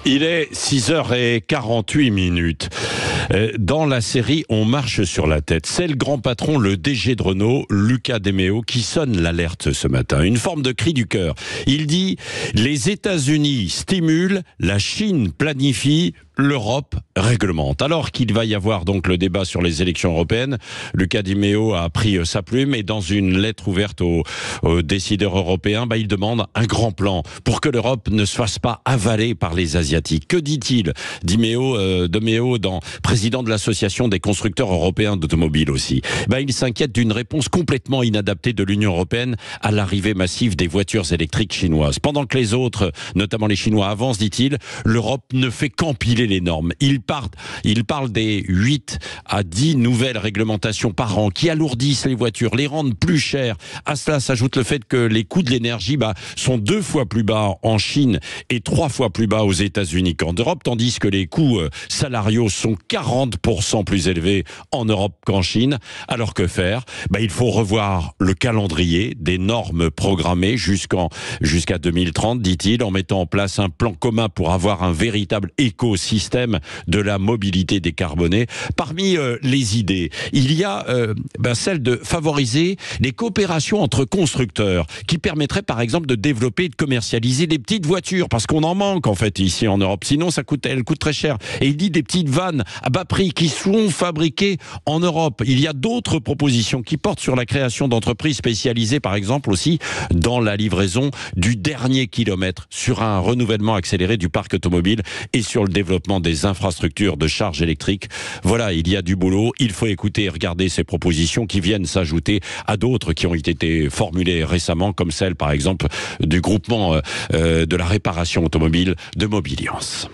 Il est 6h48. Dans la série On marche sur la tête, c'est le grand patron, le DG de Renault, Luca De Meo, qui sonne l'alerte ce matin. Une forme de cri du cœur. Il dit « Les États-Unis stimulent, la Chine planifie, l'Europe réglemente ». Alors qu'il va y avoir donc le débat sur les élections européennes, Luca De Meo a pris sa plume et dans une lettre ouverte aux décideurs européens, il demande un grand plan pour que l'Europe ne se fasse pas avaler par les Asiatiques. Que dit-il De Meo, président de l'association des constructeurs européens d'automobiles aussi. Il s'inquiète d'une réponse complètement inadaptée de l'Union européenne à l'arrivée massive des voitures électriques chinoises. Pendant que les autres, notamment les Chinois, avancent, dit-il, l'Europe ne fait qu'empiler les normes. Il parle des 8 à 10 nouvelles réglementations par an qui alourdissent les voitures, les rendent plus chères. À cela s'ajoute le fait que les coûts de l'énergie sont 2 fois plus bas en Chine et 3 fois plus bas aux États-Unis qu'en Europe, tandis que les coûts salariaux sont 40% plus élevés en Europe qu'en Chine. Alors que faire ? Il faut revoir le calendrier des normes programmées jusqu'à 2030, dit-il, en mettant en place un plan commun pour avoir un véritable écosystème de la mobilité décarbonée. Parmi les idées, il y a celle de favoriser les coopérations entre constructeurs qui permettraient par exemple de développer et de commercialiser des petites voitures, parce qu'on en manque en fait ici en Europe, sinon elles coûtent très cher. Et il dit des petites vannes à bas prix qui sont fabriquées en Europe. Il y a d'autres propositions qui portent sur la création d'entreprises spécialisées par exemple aussi dans la livraison du dernier kilomètre, sur un renouvellement accéléré du parc automobile et sur le développement des infrastructures de charge électrique. Voilà, il y a du boulot, il faut écouter et regarder ces propositions qui viennent s'ajouter à d'autres qui ont été formulées récemment, comme celle par exemple du groupement de la réparation automobile de Mobiliance.